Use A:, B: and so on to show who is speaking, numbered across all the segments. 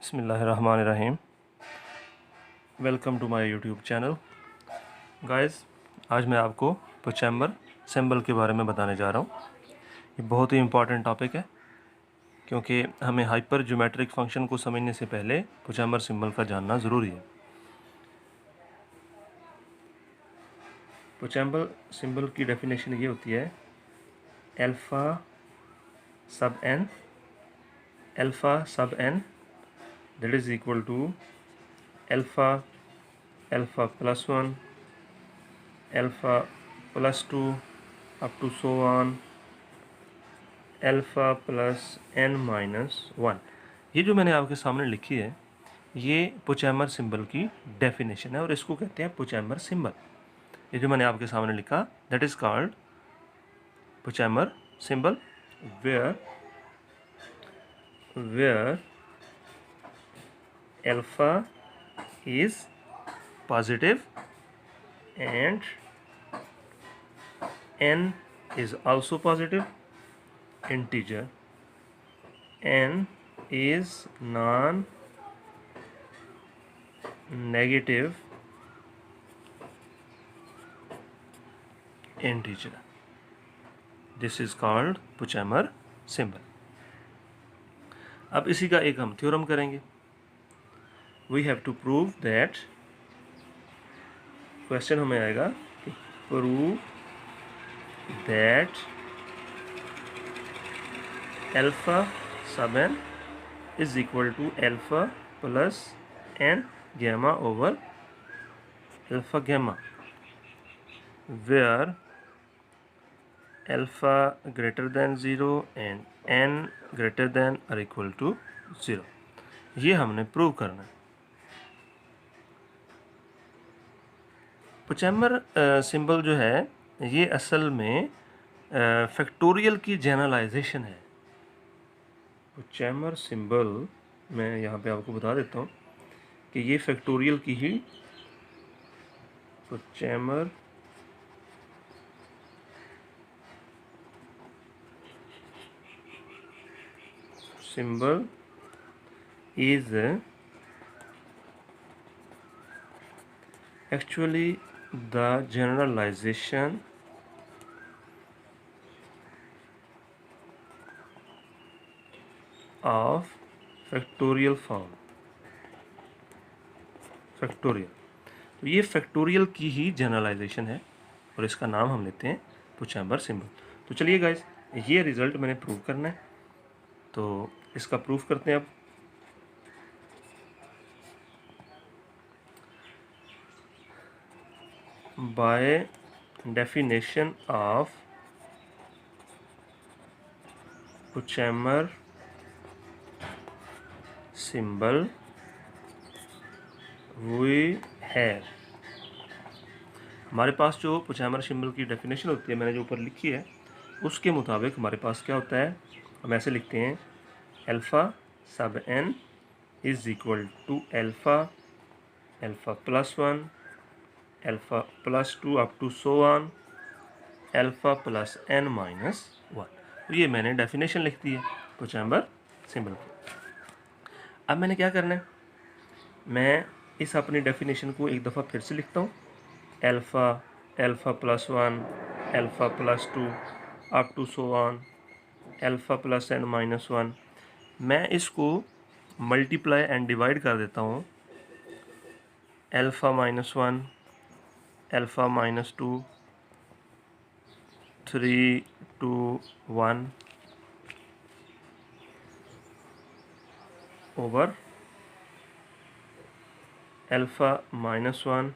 A: बिस्मिल्लाहिर्रहमानिर्रहीम। Welcome to my YouTube channel. Guys, आज मैं आपको पुचैम्बर सिंबल के बारे में बताने जा रहा हूँ। ये बहुत ही इम्पॉर्टेंट टॉपिक है क्योंकि हमें हाइपर ज्योमेट्रिक फंक्शन को समझने से पहले पुचैम्बर सिंबल का जानना ज़रूरी है। पुचैम्बर सिंबल की डेफिनेशन ये होती है alpha sub n that is equal to alpha plus 1 alpha plus 2 up to so on alpha plus n minus 1। ये जो मैंने आपके सामने लिखी है ये पुचैम्बर सिंबल की डेफिनेशन है और इसको कहते हैं पुचैम्बर सिंबल। ये जो मैंने आपके सामने लिखा that is called Pochhammer symbol where alpha is positive and n is also positive integer, n is non-negative integer. This is called Pochhammer symbol. अब इसी का एक हम थ्योरम करेंगे। We have to prove that, question हमें आएगा कि prove that alpha sub n is equal to alpha plus n gamma over alpha gamma where alpha greater than 0 and n greater than और इक्वल टू 0। ये हमने prove करना है। पुचैम्बर symbol जो है ये असल में फैक्टोरियल की जनरलाइजेशन है। पुचैम्बर सिंबल मैं यहाँ पे आपको बता देता हूँ कि ये फैक्टोरियल की ही पुचैम्बर symbol is actually the generalization of factorial form। Factorial, तो ये फैक्टोरियल की ही जनरलाइजेशन है और इसका नाम हम लेते हैं पुचैम्बर सिंबल। तो चलिए गाइस, ये रिजल्ट मैंने प्रूव करना है तो इसका प्रूफ करते हैं। अब by definition of Pochhammer symbol we have, हमारे पास जो पुचैम्बर सिंबल की डेफिनेशन होती है मैंने जो ऊपर लिखी है उसके मुताबिक हमारे पास क्या होता है, हम ऐसे लिखते हैं alpha sub n is equal to alpha plus 1 alpha plus 2 up to so on alpha plus n minus 1। तो ये मैंने डेफिनेशन लिख दी है पुचैम्बर सिंबल की। अब मैंने क्या करना है, मैं इस अपनी डेफिनेशन को एक दफ़ा फिर से लिखता हूँ alpha plus 1 alpha plus 2 up to so on alpha plus n minus 1। मैं इसको मल्टीप्लाई एंड डिवाइड कर देता हूँ alpha minus 1 alpha minus 2 3 2 1 over alpha minus 1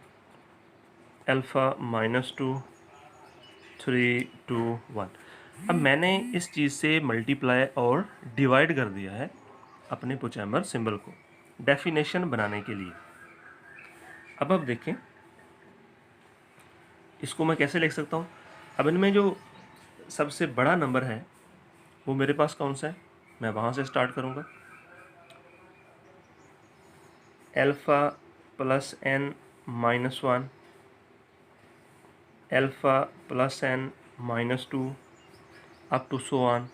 A: alpha minus 2 3 2 1। अब मैंने इस चीज़ से मल्टीप्लाई और डिवाइड कर दिया है अपने पुचैम्बर सिंबल को डेफिनेशन बनाने के लिए। अब देखें इसको मैं कैसे लिख सकता हूँ। अब इनमें जो सबसे बड़ा नंबर है वो मेरे पास कौन सा है, मैं वहाँ से स्टार्ट करूँगा। Alpha plus n minus 1 alpha plus n minus 2 up to so on.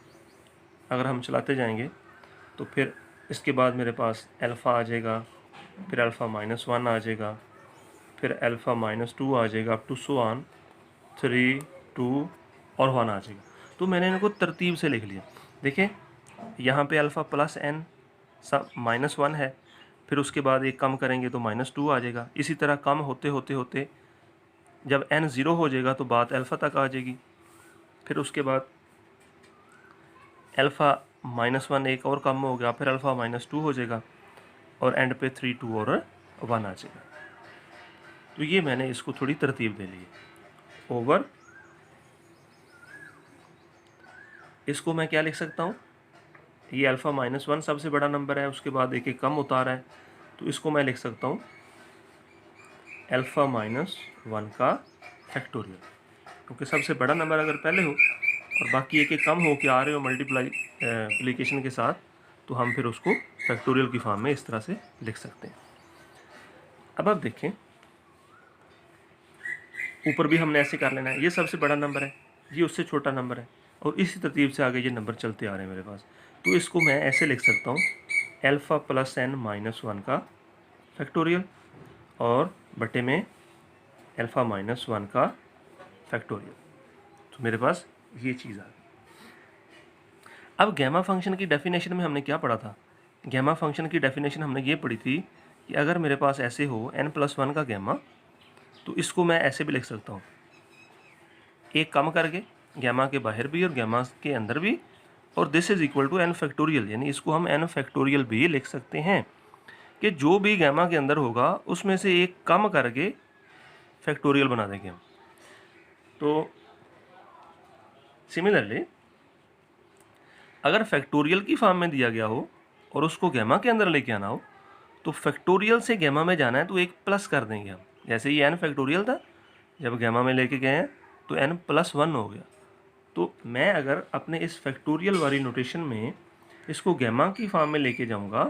A: अगर हम चलाते जाएंगे तो फिर इसके बाद मेरे पास अल्फ़ा आ जाएगा, फिर अल्फ़ा -1 आ जाएगा, फिर अल्फ़ा -2 आ जाएगा, अप टू सो ऑन 3, 2 और 1 आ जाएगा। तो मैंने इनको तरतीब से लिख लिया। देखिए यहाँ पे अल्फ़ा प्लस n सब -1 है, फिर उसके बाद एक कम करेंगे तो -2 आ जाएगा। इसी तरह कम होते होते होते जब n 0 हो जाएगा तो बात अल्फ़ा तक आ जाएगी। फिर उसके बाद अल्फ़ा -1 एक और कम हो गया, फिर अल्फ़ा -2 हो जाएगा और एंड पे 3, 2 और 1 आ जाएगा। तो ये मैंने इसको थोड़ी तरतीब दे ली है। ओवर इसको मैं क्या लिख सकता हूँ, ये अल्फ़ा -1 सबसे बड़ा नंबर है, उसके बाद एक एक कम होता रहा है, तो इसको मैं लिख सकता हूँ अल्फ़ा -1 का फैक्टोरियल, क्योंकि सबसे बड़ा नंबर अगर पहले हो और बाकी एक एक कम हो के आ रहे हो मल्टीप्लिकेशन के साथ, तो हम फिर उसको फैक्टोरियल की फॉर्म में इस तरह से लिख सकते हैं। अब आप देखें ऊपर भी हमने ऐसे कर लेना है, ये सबसे बड़ा नंबर है, ये उससे छोटा नंबर है, और इसी तरतीब से आगे ये नंबर चलते आ रहे हैं मेरे पास। तो इसको मैं ऐसे लिख सकता हूँ अल्फ़ा प्लस n -1 का फैक्टोरियल और बटे में अल्फ़ा -1 का फैक्टोरियल। तो मेरे पास ये चीज़ आ गई। अब गैमा फंक्शन की डेफिनेशन में हमने क्या पढ़ा था? गैमा फंक्शन की डेफिनेशन हमने ये पढ़ी थी कि अगर मेरे पास ऐसे हो n+1 का गैमा, तो इसको मैं ऐसे भी लिख सकता हूँ, एक कम करके गैमा के बाहर भी और गैमा के अंदर भी, और this is equal to n factorial, यानी इसको हम n फैक्टोरियल भी लिख सकते हैं कि जो भी गैमा के अंदर होगा उसमें से एक कम करके फैक्टोरियल बना देंगे हम। तो सिमिलरली अगर फैक्टोरियल की फॉर्म में दिया गया हो और उसको गैमा के अंदर लेके आना हो, तो फैक्टोरियल से गैमा में जाना है तो एक प्लस कर देंगे हम। जैसे ये n फैक्टोरियल था, जब गैमा में लेके गए हैं तो n+1 हो गया। तो मैं अगर अपने इस फैक्टोरियल वाली नोटेशन में इसको गैमा की फॉर्म में लेके जाऊंगा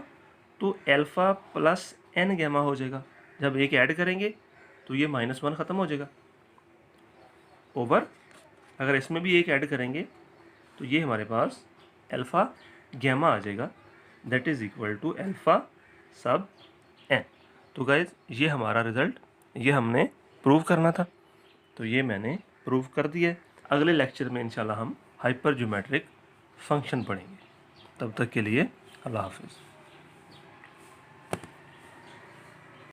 A: तो अल्फ़ा प्लस n गैमा हो जाएगा। जब एक ऐड करेंगे तो ये -1 ख़त्म हो जाएगा। ओवर अगर इसमें भी एक ऐड करेंगे तो ये हमारे पास अल्फ़ा गैमा आ जाएगा, that is equal to alpha sub n। तो गाइज ये हमारा रिज़ल्ट, ये हमने प्रूव करना था, तो ये मैंने प्रूव कर दिया है। अगले लेक्चर में इंशाल्लाह हम हाइपर ज्योमेट्रिक फंक्शन पढ़ेंगे। तब तक के लिए अल्लाह हाफिज़।